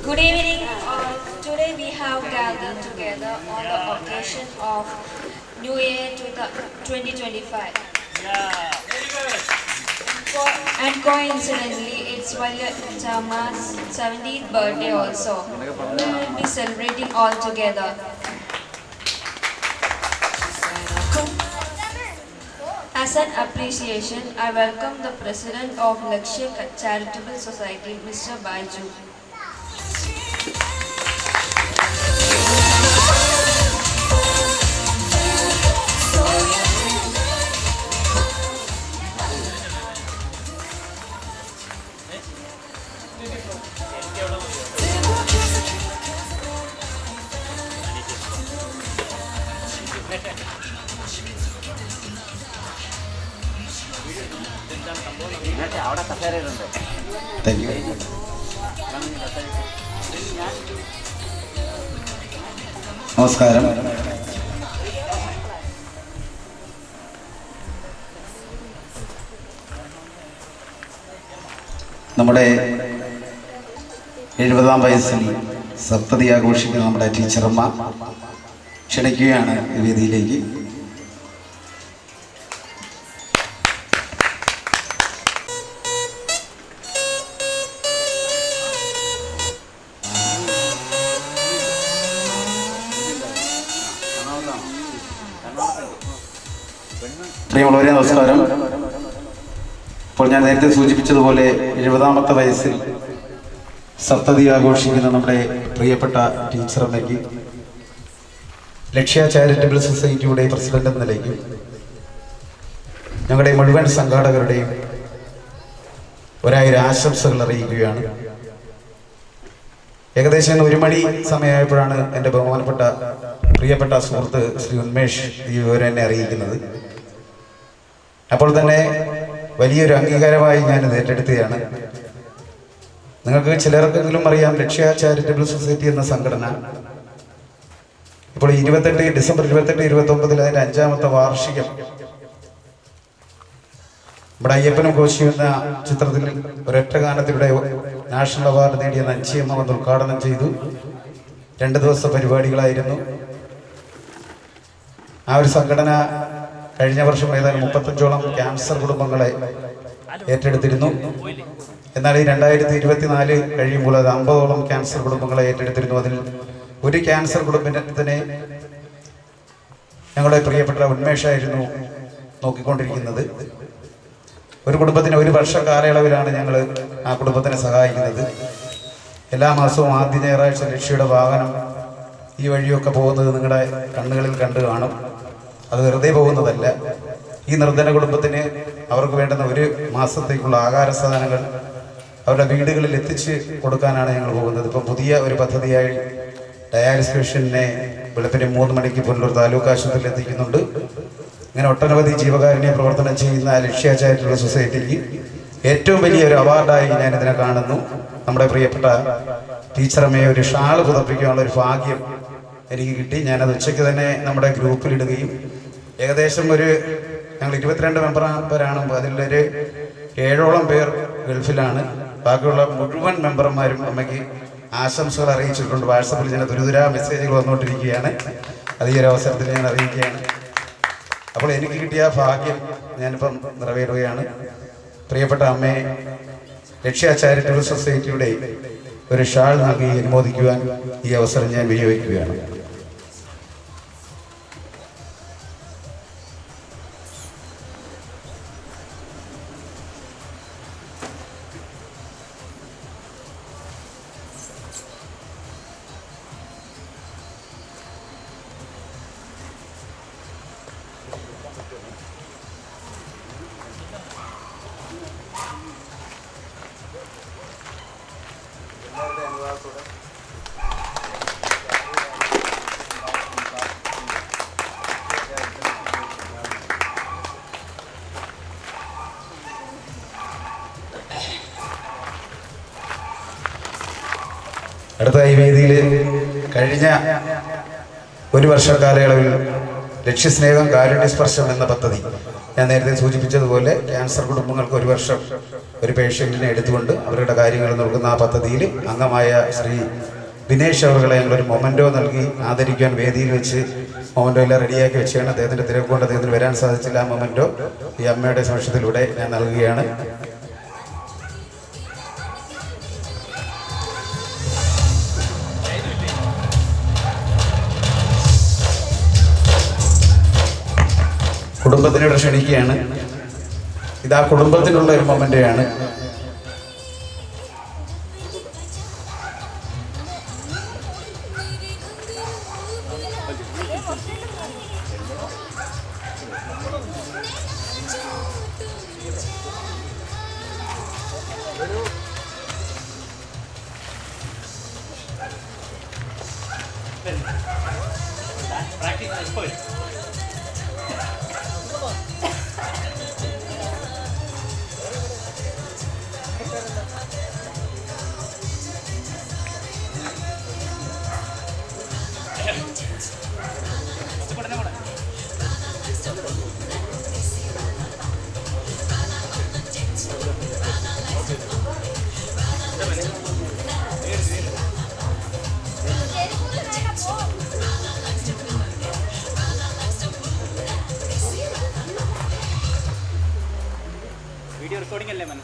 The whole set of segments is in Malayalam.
Good evening. Today we have gathered together on the occasion of New Year 2025. Yeah. Very good. And coincidentally, it's Valyama's 17th birthday also. We will be celebrating all together. As an appreciation, I welcome the President of Lakshya Charitable Society, Mr. Baiju. Thank you. നമസ്കാരം. നമ്മുടെ 70-ാം വയസ്സിൽ സപ്തതി ആഘോഷിക്കുന്ന നമ്മുടെ ടീച്ചറമ്മ ക്ഷണിക്കുകയാണ് ഈ വേദിയിലേക്ക്. പ്രിയമുള്ളവരെ നമസ്കാരം. ഇപ്പോൾ ഞാൻ നേരത്തെ സൂചിപ്പിച്ചതുപോലെ 70-ാമത്തെ വയസ്സിൽ സപ്തതി ആഘോഷിക്കുന്ന നമ്മുടെ പ്രിയപ്പെട്ട ടീച്ചറമ്മയ്ക്ക് ലക്ഷ്യ ചാരിറ്റബിൾ സൊസൈറ്റിയുടെ പ്രസിഡന്റ് എന്ന നിലയ്ക്ക് ഞങ്ങളുടെ മുഴുവൻ സംഘാടകരുടെയും 1000 ആശംസകൾ അറിയിക്കുകയാണ്. ഏകദേശം 1 മണി സമയമായപ്പോഴാണ് എൻ്റെ ബഹുമാനപ്പെട്ട പ്രിയപ്പെട്ട സുഹൃത്ത് ശ്രീ ഉന്മേഷ് ഈ വിവരം എന്നെ അറിയിക്കുന്നത്. അപ്പോൾ തന്നെ വലിയൊരു അംഗീകാരമായി ഞാനിത് ഏറ്റെടുക്കുകയാണ്. നിങ്ങൾക്ക് ചിലർക്കെങ്കിലും അറിയാം, ലക്ഷ്യ ചാരിറ്റബിൾ സൊസൈറ്റി എന്ന സംഘടന ഇപ്പോൾ ഡിസംബർ 28, 29 അതിൻ്റെ 5-ാമത്തെ വാർഷികം നമ്മുടെ അയ്യപ്പനും കോശിയും എന്ന ചിത്രത്തിൽ ഒരൊറ്റ ഗാനത്തിലൂടെ നാഷണൽ അവാർഡ് നേടിയ നഞ്ചിയമ്മ വന്ന് ഉദ്ഘാടനം ചെയ്തു. 2 ദിവസത്തെ പരിപാടികളായിരുന്നു. ആ ഒരു സംഘടന കഴിഞ്ഞ വർഷം ഏതാണ്ട് 35ഓളം ക്യാൻസർ കുടുംബങ്ങളെ ഏറ്റെടുത്തിരുന്നു. എന്നാൽ ഈ 2024 കഴിയുമ്പോൾ അത് 50ഓളം ക്യാൻസർ കുടുംബങ്ങളെ ഏറ്റെടുത്തിരുന്നു. അതിൽ ഒരു ക്യാൻസർ കുടുംബത്തിനെ ഞങ്ങളുടെ പ്രിയപ്പെട്ട ഉന്മേഷായിരുന്നു നോക്കിക്കൊണ്ടിരിക്കുന്നത്. ഒരു കുടുംബത്തിന് 1 വർഷ കാലയളവിലാണ് ഞങ്ങൾ ആ കുടുംബത്തിനെ സഹായിക്കുന്നത്. എല്ലാ മാസവും ആദ്യ ഞായറാഴ്ച ലക്ഷ്യയുടെ വാഹനം ഈ വഴിയൊക്കെ പോകുന്നത് നിങ്ങളുടെ കണ്ണുകളിൽ കണ്ടു കാണും. അത് വെറുതെ പോകുന്നതല്ല. ഈ നിർധന കുടുംബത്തിന് അവർക്ക് വേണ്ടുന്ന 1 മാസത്തേക്കുള്ള ആഹാര സാധനങ്ങൾ അവരുടെ വീടുകളിൽ എത്തിച്ച് കൊടുക്കാനാണ് ഞങ്ങൾ പോകുന്നത്. ഇപ്പം പുതിയ ഒരു പദ്ധതിയായി ഡയാലിസിസ് പേഷ്യന്റിനെ വെളുപ്പിന് 3 മണിക്ക് പുനലൂർ താലൂക്ക് ആശുപത്രിയിൽ എത്തിക്കുന്നുണ്ട്. ഇങ്ങനെ ഒട്ടനവധി ജീവകാരുണ്യ പ്രവർത്തനം ചെയ്യുന്ന ലക്ഷ്യ ചാരിറ്റബിൾ സൊസൈറ്റിക്ക് ഏറ്റവും വലിയൊരു അവാർഡായി ഞാനിതിനെ കാണുന്നു. നമ്മുടെ പ്രിയപ്പെട്ട ടീച്ചറമ്മയെ ഒരു ഷാള് പുതപ്പിക്കാനുള്ള ഒരു ഭാഗ്യം എനിക്ക് കിട്ടി. ഞാനത് ഉച്ചയ്ക്ക് തന്നെ നമ്മുടെ ഗ്രൂപ്പിലിടുകയും ഏകദേശം ഞങ്ങൾ 22 മെമ്പർമാരാണ്. അതിലൊരു 7ഓളം പേർ ഗൾഫിലാണ്. ബാക്കിയുള്ള മുഴുവൻ മെമ്പർമാരും അമ്മയ്ക്ക് ആശംസകൾ അറിയിച്ചിട്ടുണ്ട്. വാട്സപ്പിൽ ഞാൻ ദുരിതരാ മെസ്സേജുകൾ വന്നുകൊണ്ടിരിക്കുകയാണ്. അത് ഈ ഒരു അവസരത്തിൽ ഞാൻ അറിയിക്കുകയാണ്. അപ്പോൾ എനിക്ക് കിട്ടിയ ഭാഗ്യം ഞാനിപ്പം നിറവേറുകയാണ്. പ്രിയപ്പെട്ട അമ്മയെ ലക്ഷ്യ ചാരിറ്റബിൾ സൊസൈറ്റിയുടെ ഒരു ഷാൾ നൽകി അനുമോദിക്കുവാൻ ഈ അവസരം ഞാൻ വിനിയോഗിക്കുകയാണ്. അടുത്ത ഈ വേദിയിൽ കഴിഞ്ഞ 1 വർഷ കാലയളവിൽ ലക്ഷ്യസ്നേഹം കാരുണ്യസ്പർശം എന്ന പദ്ധതി ഞാൻ നേരത്തെ സൂചിപ്പിച്ചതുപോലെ ക്യാൻസർ കുടുംബങ്ങൾക്ക് 1 വർഷം ഒരു പേഷ്യൻറ്റിനെ എടുത്തുകൊണ്ട് അവരുടെ കാര്യങ്ങൾ നോക്കുന്ന ആ പദ്ധതിയിൽ അംഗമായ ശ്രീ ദിനേശ് അവരുടെ ഞങ്ങളൊരു മൊമെൻറ്റോ നൽകി ആദരിക്കാൻ വേദിയിൽ വെച്ച് മൊമെൻറ്റോ എല്ലാം റെഡിയാക്കി വെച്ചാണ്. അദ്ദേഹത്തിൻ്റെ തിരക്ക് കൊണ്ട് അദ്ദേഹത്തിന് വരാൻ സാധിച്ചില്ല. ആ മൊമെൻറ്റോ ഈ അമ്മയുടെ സമക്ഷത്തിലൂടെ ഞാൻ നൽകുകയാണ്. കുടുംബത്തിനോട് ക്ഷണിക്കുകയാണ്. ഇതാ കുടുംബത്തിനുള്ള ഒരു മൊമെൻ്റെയാണ്. വീഡിയോ റെക്കോർഡിംഗ് അല്ലേ മന?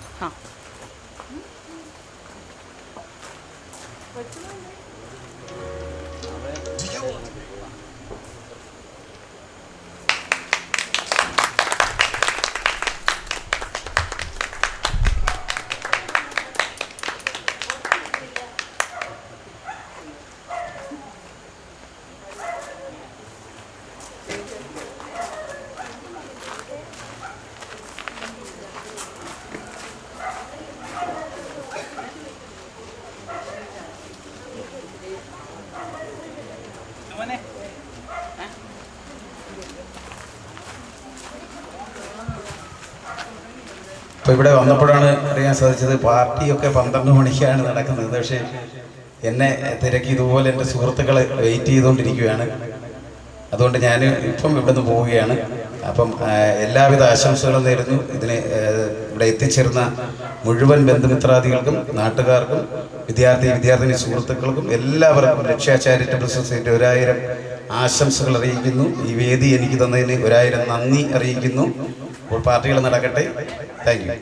അപ്പോൾ ഇവിടെ വന്നപ്പോഴാണ് അറിയാൻ സാധിച്ചത് പാർട്ടിയൊക്കെ 12 മണിക്കാണ് നടക്കുന്നത്. പക്ഷേ എന്നെ തിരക്കി ഇതുപോലെ എൻ്റെ സുഹൃത്തുക്കൾ വെയിറ്റ് ചെയ്തുകൊണ്ടിരിക്കുകയാണ്. അതുകൊണ്ട് ഞാൻ ഇപ്പം ഇവിടെ നിന്ന് പോവുകയാണ്. അപ്പം എല്ലാവിധ ആശംസകളും നേരുന്നു. ഇതിന് ഇവിടെ എത്തിച്ചേർന്ന മുഴുവൻ ബന്ധുമിത്രാദികൾക്കും നാട്ടുകാർക്കും വിദ്യാർത്ഥിനി സുഹൃത്തുക്കൾക്കും എല്ലാവർക്കും ലക്ഷ്യ ചാരിറ്റബിൾ സൊസൈറ്റി 1000 ആശംസകൾ അറിയിക്കുന്നു. ഈ വേദി എനിക്ക് തന്നതിന് 1000 നന്ദി അറിയിക്കുന്നു. അപ്പോൾ പാർട്ടികൾ നടക്കട്ടെ. Thank you.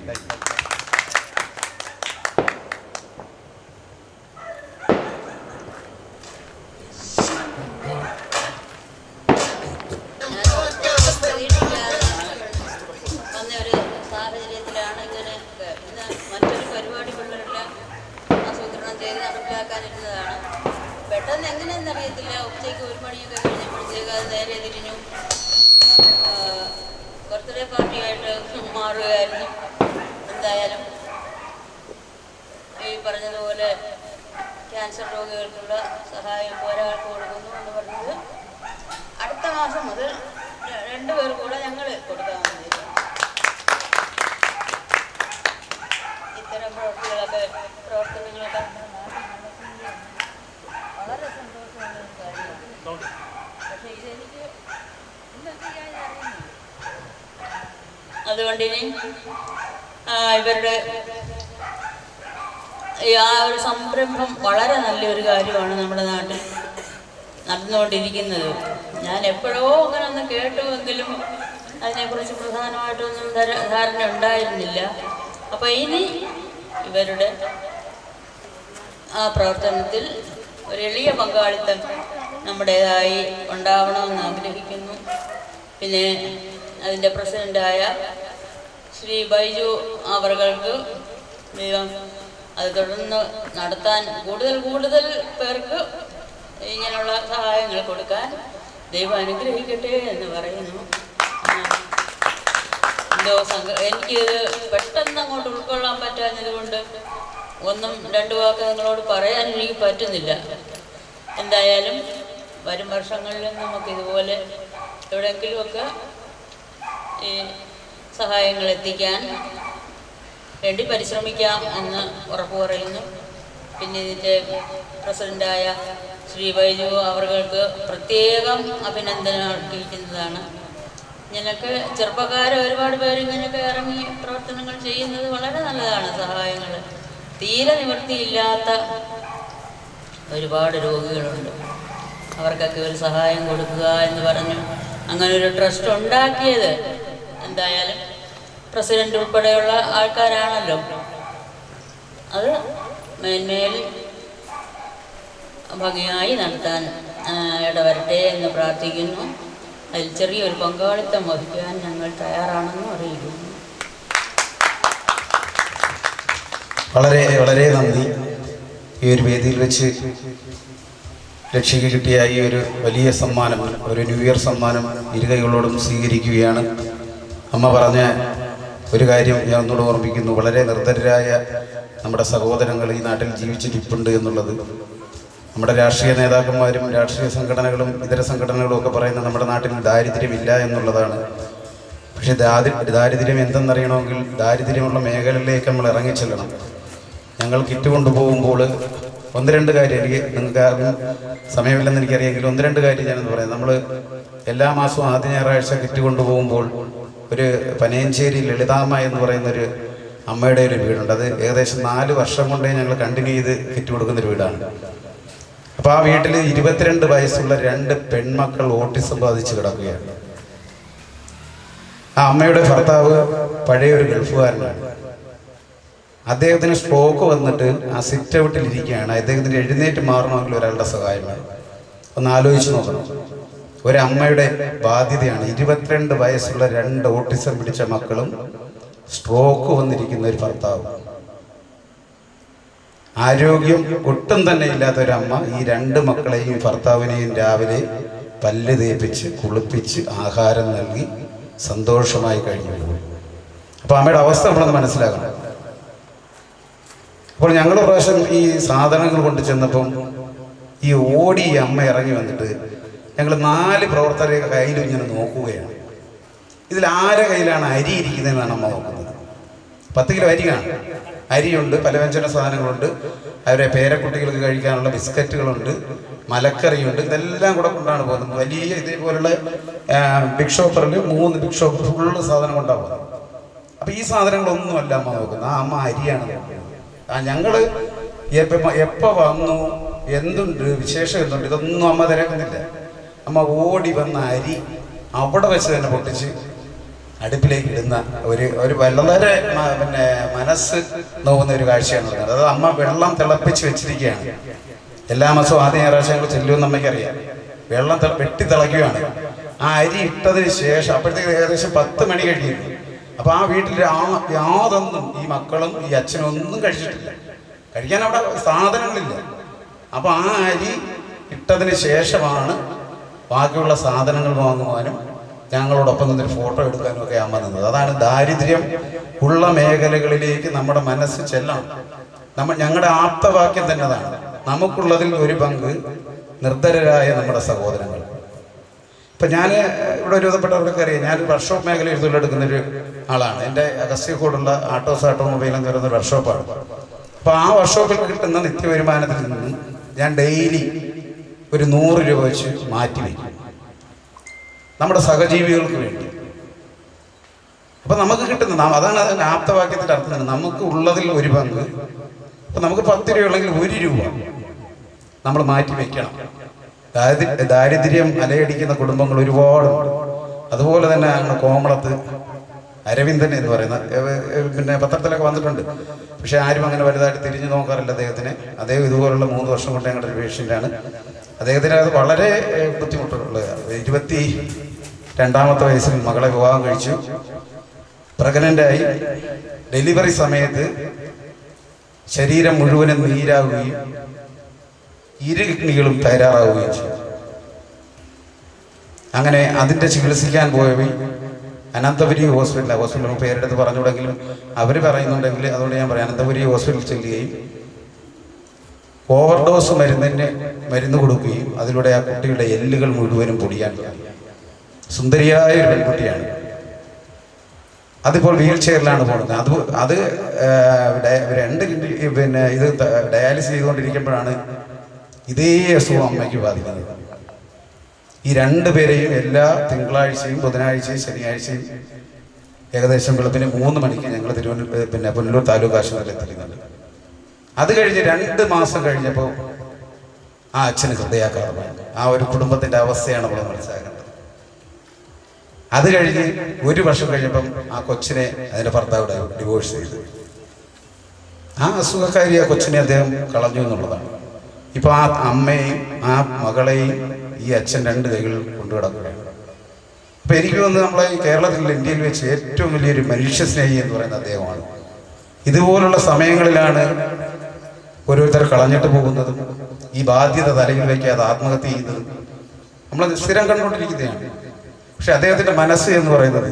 സാഹചര്യത്തിലാണ് ഇങ്ങനെ മറ്റൊരു പരിപാടി പിള്ളേരെല്ലാം ആസൂത്രണം ചെയ്ത് നടപ്പിലാക്കാനിരുന്നതാണ്. പെട്ടെന്ന് എങ്ങനെയെന്നറിയത്തില്ല, ഉച്ചയ്ക്ക് 1 മണിയൊക്കെ കഴിഞ്ഞപ്പോഴത്തേക്ക് അത് നേരെ തിരിഞ്ഞു ബർത്ത്ഡേ പാർട്ടിയായിട്ട് മാറുകയായിരുന്നു. എന്തായാലും ഈ പറഞ്ഞതുപോലെ ക്യാൻസർ രോഗികൾക്കുള്ള സഹായം ഒരാൾക്ക് കൊടുക്കുന്നു എന്ന് പറഞ്ഞത് അടുത്ത മാസം മുതൽ 2 പേർ കൂടെ ഞങ്ങൾ കൊടുക്കാമെന്ന് വിചാരിച്ചു. ഇത്തരം പ്രവർത്തനങ്ങളൊക്കെ വളരെ സന്തോഷമുള്ള ഒരു കാര്യമാണ്. പക്ഷേ ഇതെനിക്ക് ഇന്നത്തെ അറിയുന്നില്ല. അതുകൊണ്ട് ഇനി ഇവരുടെ ആ ഒരു സംരംഭം വളരെ നല്ലൊരു കാര്യമാണ് നമ്മുടെ നാട്ടിൽ നടന്നുകൊണ്ടിരിക്കുന്നത്. ഞാൻ എപ്പോഴോ അങ്ങനെ ഒന്ന് കേട്ടുവെങ്കിലും അതിനെക്കുറിച്ച് പ്രധാനമായിട്ടൊന്നും ധാരണ ഉണ്ടായിരുന്നില്ല. അപ്പോൾ ഇനി ഇവരുടെ ആ പ്രവർത്തനത്തിൽ ഒരു എളിയ പങ്കാളിത്തം നമ്മുടേതായി ഉണ്ടാവണമെന്ന് ആഗ്രഹിക്കുന്നു. പിന്നെ അതിൻ്റെ പ്രസിഡൻ്റായ ശ്രീ ബൈജു അവർക്ക് ദൈവം അത് തുടർന്ന് നടത്താൻ കൂടുതൽ പേർക്ക് ഇങ്ങനെയുള്ള സഹായങ്ങൾ കൊടുക്കാൻ ദൈവം അനുഗ്രഹിക്കട്ടെ എന്ന് പറയുന്നു. എനിക്കിത് പെട്ടെന്ന് അങ്ങോട്ട് ഉൾക്കൊള്ളാൻ പറ്റാഞ്ഞത് കൊണ്ട് 1-2 വാക്ക് നിങ്ങളോട് പറയാൻ എനിക്ക് പറ്റുന്നില്ല. എന്തായാലും വരും വർഷങ്ങളിലും നമുക്കിതുപോലെ എവിടെയെങ്കിലുമൊക്കെ ഈ സഹായങ്ങൾ എത്തിക്കാൻ വേണ്ടി പരിശ്രമിക്കാം എന്ന് ഉറപ്പു പറയുന്നു. പിന്നെ ഇതിൻ്റെ പ്രസിഡൻ്റായ ശ്രീ ബൈജു അവർക്ക് പ്രത്യേകം അഭിനന്ദനം അർപ്പിക്കുന്നതാണ്. ഇങ്ങനെയൊക്കെ ചെറുപ്പക്കാരെ ഒരുപാട് പേര് ഇങ്ങനെയൊക്കെ ഇറങ്ങി പ്രവർത്തനങ്ങൾ ചെയ്യുന്നത് വളരെ നല്ലതാണ്. സഹായങ്ങൾ തീരെ നിവൃത്തിയില്ലാത്ത ഒരുപാട് രോഗികളുണ്ട്. അവർക്കൊക്കെ ഒരു സഹായം കൊടുക്കുക എന്ന് പറഞ്ഞു അങ്ങനെ ഒരു ട്രസ്റ്റ് ഉണ്ടാക്കിയത് എന്തായാലും പ്രസിഡന്റ് ഉൾപ്പെടെയുള്ള ആൾക്കാരാണല്ലോ. അത് മേന്മേൽ ഭംഗിയായി നടത്താൻ ഇടവരട്ടെ എന്ന് പ്രാർത്ഥിക്കുന്നു. അതിൽ ചെറിയൊരു പങ്കാളിത്തം വഹിക്കാൻ ഞങ്ങൾ തയ്യാറാണെന്നും അറിയിക്കുന്നു. വളരെ വളരെ നന്ദി. ഈ ഒരു വേദിയിൽ വെച്ച് ലക്ഷ്യക്ക് കിട്ടിയ ഈ ഒരു വലിയ സമ്മാനം, ഒരു ന്യൂ ഇയർ സമ്മാനം ഇരുകൈകളോടും സ്വീകരിക്കുകയാണ്. അമ്മ പറഞ്ഞ ഒരു കാര്യം ഞാൻ ഒന്നുകൂടെ ഓർമ്മിക്കുന്നു. വളരെ നിർദ്ധരായ നമ്മുടെ സഹോദരങ്ങൾ ഈ നാട്ടിൽ ജീവിച്ചിരിപ്പുണ്ട് എന്നുള്ളത്. നമ്മുടെ രാഷ്ട്രീയ നേതാക്കന്മാരും രാഷ്ട്രീയ സംഘടനകളും ഇതര സംഘടനകളും ഒക്കെ പറയുന്നത് നമ്മുടെ നാട്ടിൽ ദാരിദ്ര്യമില്ല എന്നുള്ളതാണ്. പക്ഷെ ദാരിദ്ര്യം എന്തെന്നറിയണമെങ്കിൽ ദാരിദ്ര്യമുള്ള മേഖലകളിലേക്ക് നമ്മൾ ഇറങ്ങിച്ചെല്ലണം. ഞങ്ങൾ കിറ്റ് കൊണ്ടുപോകുമ്പോൾ ഒന്ന് രണ്ട് കാര്യം, നിങ്ങൾക്ക് ആർക്കും സമയമില്ലെന്ന് എനിക്കറിയാമെങ്കിൽ ഒന്ന് രണ്ട് കാര്യം ഞാനെന്ന് പറയാം. നമ്മൾ എല്ലാ മാസവും ആദ്യ ഞായറാഴ്ച കിറ്റ് കൊണ്ടുപോകുമ്പോൾ ഒരു പനയഞ്ചേരി ലളിതാമ്മ എന്ന് പറയുന്നൊരു അമ്മയുടെ ഒരു വീടുണ്ട്. അത് ഏകദേശം 4 വർഷം കൊണ്ടേ ഞങ്ങൾ കണ്ടിന്യൂ ചെയ്ത് കിറ്റ് കൊടുക്കുന്നൊരു വീടാണ്. അപ്പോൾ ആ വീട്ടിൽ 22 വയസ്സുള്ള 2 പെൺമക്കൾ ഓട്ടിസം ബാധിച്ച് കിടക്കുകയാണ്. ആ അമ്മയുടെ ഭർത്താവ് പഴയൊരു ഗൾഫുകാരനാണ്. അദ്ദേഹത്തിന് സ്ട്രോക്ക് വന്നിട്ട് ആ സിറ്റ് ഔട്ടിൽ ഇരിക്കുകയാണ്. അദ്ദേഹത്തിന് എഴുന്നേറ്റ് മാറണമെങ്കിൽ ഒരാളുടെ സഹായം വേണം. ഒന്ന് ആലോചിച്ച് നോക്കണം. ഒരമ്മയുടെ ബാധ്യതയാണ്. 22 വയസ്സുള്ള 2 ഓട്ടിസം പിടിച്ച മക്കളും സ്ട്രോക്ക് വന്നിരിക്കുന്ന ഒരു ഭർത്താവ്. ആരോഗ്യം ഒട്ടും തന്നെ ഇല്ലാത്ത ഒരമ്മ ഈ 2 മക്കളെയും ഭർത്താവിനെയും രാവിലെ പല്ല് തേപ്പിച്ച് കുളിപ്പിച്ച് ആഹാരം നൽകി സന്തോഷമായി കഴിഞ്ഞു പോകും. അപ്പോൾ അമ്മയുടെ അവസ്ഥ നമ്മളൊന്ന് മനസ്സിലാക്കണം. അപ്പോൾ ഞങ്ങൾ പ്രാവശ്യം ഈ സാധനങ്ങൾ കൊണ്ട് ചെന്നപ്പം ഈ ഓടി അമ്മ ഇറങ്ങി വന്നിട്ട് ഞങ്ങൾ 4 പ്രവർത്തകരെ കയ്യിലും ഇങ്ങനെ നോക്കുകയാണ്. ഇതിൽ ആരെ കയ്യിലാണ് അരി ഇരിക്കുന്നതെന്നാണ് അമ്മ നോക്കുന്നത്. 10 കിലോ അരി കാണും. അരിയുണ്ട്, പലവ്യഞ്ജന സാധനങ്ങളുണ്ട്, അവരെ പേരക്കുട്ടികൾക്ക് കഴിക്കാനുള്ള ബിസ്ക്കറ്റുകളുണ്ട്, മലക്കറിയുണ്ട്. ഇതെല്ലാം കൂടെ കൊണ്ടാണ് പോകുന്നത്. വലിയ ഇതേപോലുള്ള ബിഗ് ഷോപ്പറിൽ 3 ബിഗ് ഷോപ്പർ ഫുള്ള് സാധനം കൊണ്ടാണ് പോകുന്നത്. അപ്പം ഈ സാധനങ്ങളൊന്നുമല്ല അമ്മ നോക്കുന്നത്. ആ അമ്മ അരിയാണ് നോക്കുന്നത്. ഞങ്ങൾ എപ്പോൾ വന്നു, എന്തുണ്ട് വിശേഷം, എന്തുണ്ട്, ഇതൊന്നും അമ്മ തിരക്കുന്നില്ല. അമ്മ ഓടി വന്ന അരി അവിടെ വെച്ച് തന്നെ പൊട്ടിച്ച് അടുപ്പിലേക്ക് ഇടുന്ന ഒരു വളരെ മനസ്സ് നോക്കുന്ന ഒരു കാഴ്ചയാണ് പറഞ്ഞത്. അത് അമ്മ വെള്ളം തിളപ്പിച്ച് വെച്ചിരിക്കുകയാണ്. എല്ലാ മാസവും ആദ്യ ഞായറാഴ്ച ഞങ്ങൾ ചെല്ലുമെന്ന് അമ്മയ്ക്കറിയാം. വെള്ളം വെട്ടി തിളയ്ക്കുകയാണ്. ആ അരി ഇട്ടതിന് ശേഷം അപ്പോഴത്തേക്ക് ഏകദേശം 10 മണി കഴിഞ്ഞിരുന്നു. അപ്പോൾ ആ വീട്ടിൽ യാതൊന്നും ഈ മക്കളും ഈ അച്ഛനും ഒന്നും കഴിച്ചിട്ടില്ല. കഴിക്കാൻ അവിടെ സാധനങ്ങളില്ല. അപ്പോൾ ആ അരി ഇട്ടതിന് ശേഷമാണ് ബാക്കിയുള്ള സാധനങ്ങൾ വാങ്ങുവാനും ഞങ്ങളോടൊപ്പം നിന്നൊരു ഫോട്ടോ എടുക്കാനും ഒക്കെ അമ്മ നിന്നത്. അതാണ് ദാരിദ്ര്യം ഉള്ള മേഖലകളിലേക്ക് നമ്മുടെ മനസ്സ് ചെല്ലണം. ഞങ്ങളുടെ ആപ്തവാക്യം തന്നെ അതാണ്. നമുക്കുള്ളതിൽ ഒരു പങ്ക് നിർദ്ധരരായ നമ്മുടെ സഹോദരങ്ങൾ. ഇപ്പം ഞാൻ ഇവിടെ ഒരുവിധപ്പെട്ടവർക്ക് അറിയാം, ഞാൻ വർക്ക്ഷോപ്പ് മേഖലയിൽ തൊഴിലെടുക്കുന്നൊരു ആളാണ്. എൻ്റെ അഗസ്ത്യക്കോടുള്ള ആട്ടോസ് ഓട്ടോമൊബൈൽ എന്ന് പറയുന്ന വർക്ക്ഷോപ്പാണ്. അപ്പോൾ ആ വർക്ക്ഷോപ്പിൽ കിട്ടുന്ന നിത്യവരുമാനത്തിൽ നിന്നും ഞാൻ ഡെയിലി ഒരു 100 രൂപ വെച്ച് മാറ്റി വയ്ക്കും നമ്മുടെ സഹജീവികൾക്ക് വേണ്ടി. അപ്പം നമുക്ക് കിട്ടുന്ന അതാണ് അതിൻ്റെ ആപ്തവാക്യത്തിൻ്റെ അർത്ഥം തന്നെ. നമുക്ക് ഉള്ളതിൽ ഒരു പങ്ക്. അപ്പം നമുക്ക് 10 രൂപ ഉള്ളെങ്കിൽ 1 രൂപ നമ്മൾ മാറ്റി വയ്ക്കണം. ദാരിദ്ര്യം അലയടിക്കുന്ന കുടുംബങ്ങൾ ഒരുപാടുണ്ട്. അതുപോലെ തന്നെ ഞങ്ങൾ കോമളത്ത് അരവിന്ദൻ എന്ന് പറയുന്ന പത്രത്തിലൊക്കെ വന്നിട്ടുണ്ട്. പക്ഷെ ആരും അങ്ങനെ വലുതായിട്ട് തിരിഞ്ഞു നോക്കാറില്ല അദ്ദേഹത്തിന്. അദ്ദേഹം ഇതുപോലുള്ള 3 വർഷം കൊണ്ട് ഞങ്ങളുടെ ഒരു പേഷ്യൻ്റാണ്. അദ്ദേഹത്തിന് അത് വളരെ ബുദ്ധിമുട്ടുള്ളതാണ്. 22ാമത്തെ വയസ്സിൽ മകളെ വിവാഹം കഴിച്ചു. പ്രഗ്നൻ്റായി. ഡെലിവറി സമയത്ത് ശരീരം മുഴുവനും നീരാവുകയും 2 കിഡ്നികളും തയ്യാറാവുകയും ചെയ്തു. അങ്ങനെ അതിൻ്റെ ചികിത്സിക്കാൻ പോയവർ അനന്തപുരി ഹോസ്പിറ്റൽ പേരെടുത്ത് പറഞ്ഞുകൂടെങ്കിലും അവർ പറയുന്നുണ്ടെങ്കിൽ അതുകൊണ്ട് ഞാൻ പറയാം. അനന്തപുരി ഹോസ്പിറ്റലിൽ ചെല്ലുകയും ഓവർഡോസ് മരുന്ന് കൊടുക്കുകയും അതിലൂടെ ആ കുട്ടിയുടെ എല്ലുകൾ മുഴുവനും പൊടിയാൻ തുടങ്ങി. സുന്ദരിയായ ഒരു പെൺകുട്ടിയാണ്. അതിപ്പോൾ വീൽ ചെയറിലാണ് പോകുന്നത്. അത് 2 കിഡ്നി ഇത് ഡയാലിസിസ് ചെയ്തുകൊണ്ടിരിക്കുമ്പോഴാണ് ഇതേ അസുഖം അമ്മയ്ക്ക് ബാധിക്കുന്നത്. ഈ രണ്ടുപേരെയും എല്ലാ തിങ്കളാഴ്ചയും ബുധനാഴ്ചയും ശനിയാഴ്ചയും ഏകദേശം വെളുപ്പിന് 3 മണിക്ക് ഞങ്ങൾ പുനലൂർ താലൂക്ക് ആശുപത്രിയിൽ എത്തിക്കുന്നുണ്ട്. അത് കഴിഞ്ഞ് 2 മാസം കഴിഞ്ഞപ്പോൾ ആ അച്ഛന് ഹൃദയാഘാതമായി. ആ ഒരു കുടുംബത്തിൻ്റെ അവസ്ഥയാണ് നമ്മൾ മനസ്സിലാക്കേണ്ടത്. അത് കഴിഞ്ഞ് 1 വർഷം കഴിഞ്ഞപ്പം ആ കൊച്ചിനെ അതിൻ്റെ ഭർത്താവിടെ ഡിവോഴ്സ് ചെയ്തു. ആ അസുഖക്കാരി ആ കൊച്ചിനെ അദ്ദേഹം കളഞ്ഞു എന്നുള്ളതാണ്. ഇപ്പോൾ ആ അമ്മയെയും ആ മകളെയും ഈ അച്ഛൻ 2 കൈകളിൽ കൊണ്ടുകിടക്കുകയാണ്. അപ്പം എനിക്ക് തോന്നുന്നത് നമ്മളെ ഈ കേരളത്തിൽ ഇന്ത്യയിൽ വെച്ച് ഏറ്റവും വലിയൊരു മനുഷ്യസ്നേഹി എന്ന് പറയുന്നത് അദ്ദേഹമാണ്. ഇതുപോലുള്ള സമയങ്ങളിലാണ് ഓരോരുത്തർ കളഞ്ഞിട്ട് പോകുന്നതും ഈ ബാധ്യത തലയിൽ വയ്ക്കാതെ ആത്മഹത്യ ചെയ്യുന്നതും നമ്മൾ സ്ഥിരം കണ്ടുകൊണ്ടിരിക്കുന്നതാണ്. പക്ഷെ അദ്ദേഹത്തിൻ്റെ മനസ്സ് എന്ന് പറയുന്നത്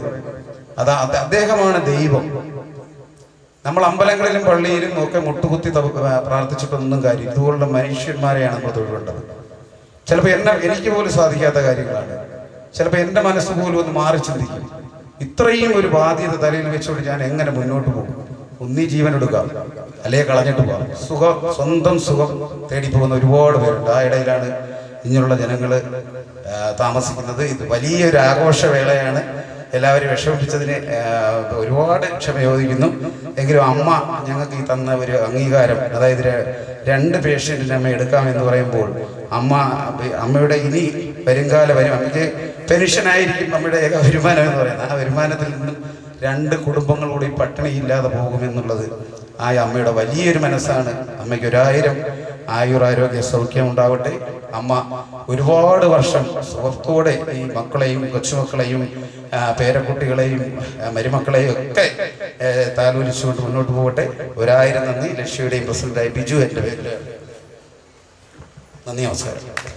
അദ്ദേഹമാണ് ദൈവം. നമ്മൾ അമ്പലങ്ങളിലും പള്ളിയിലും ഒക്കെ മുട്ടുകുത്തി പ്രാർത്ഥിച്ചിട്ടൊന്നും കാര്യം. ഇതുപോലുള്ള മനുഷ്യന്മാരെയാണ് നമ്മൾ തൊഴിലുണ്ടത്. ചിലപ്പോൾ എനിക്ക് പോലും സാധിക്കാത്ത കാര്യങ്ങളാണ്. ചിലപ്പോൾ എൻ്റെ മനസ്സ് പോലും ഒന്ന് മാറി ചിന്തിക്കും. ഇത്രയും ഒരു ബാധ്യത തലയിൽ വെച്ചുകൊണ്ട് ഞാൻ എങ്ങനെ മുന്നോട്ട് പോകും? ഒന്നീ ജീവൻ എടുക്കാം, അല്ലെങ്കിൽ കളഞ്ഞിട്ട് പോകാം. സ്വന്തം സുഖം തേടി പോകുന്ന ഒരുപാട് പേരുണ്ട്. ആ ഇടയിലാണ് ഇങ്ങനെയുള്ള ജനങ്ങൾ താമസിക്കുന്നത്. ഇത് വലിയൊരു ആഘോഷവേളയാണ്. എല്ലാവരും വിഷമിപ്പിച്ചതിന് ഒരുപാട് ക്ഷമ ചോദിക്കുന്നു. എങ്കിലും അമ്മ ഞങ്ങൾക്ക് ഈ തന്ന ഒരു അംഗീകാരം, അതായത് 2 പേഷ്യൻറ്റിന് അമ്മ എടുക്കാമെന്ന് പറയുമ്പോൾ അമ്മയുടെ ഇനി വരുംകാല അമ്മയ്ക്ക് പെൻഷനായിരിക്കും നമ്മുടെ ഏക വരുമാനം എന്ന് പറയുന്നത്. ആ വരുമാനത്തിൽ നിന്നും 2 കുടുംബങ്ങൾ കൂടി പട്ടിണിയില്ലാതെ പോകുമെന്നുള്ളത് ആ അമ്മയുടെ വലിയൊരു മനസ്സാണ്. അമ്മയ്ക്ക് 1000 ആയുരാരോഗ്യ സൗഖ്യം ഉണ്ടാവട്ടെ. അമ്മ ഒരുപാട് വർഷം സുഹൃത്തോടെ ഈ മക്കളെയും കൊച്ചുമക്കളെയും പേരക്കുട്ടികളെയും മരുമക്കളെയും ഒക്കെ താലോലിച്ചുകൊണ്ട് മുന്നോട്ട് പോകട്ടെ. 1000 നന്ദി. ലക്ഷ്യയുടെയും പ്രസിഡന്റായി ബിജു എൻ്റെ പേരിൽ നന്ദി, നമസ്കാരം.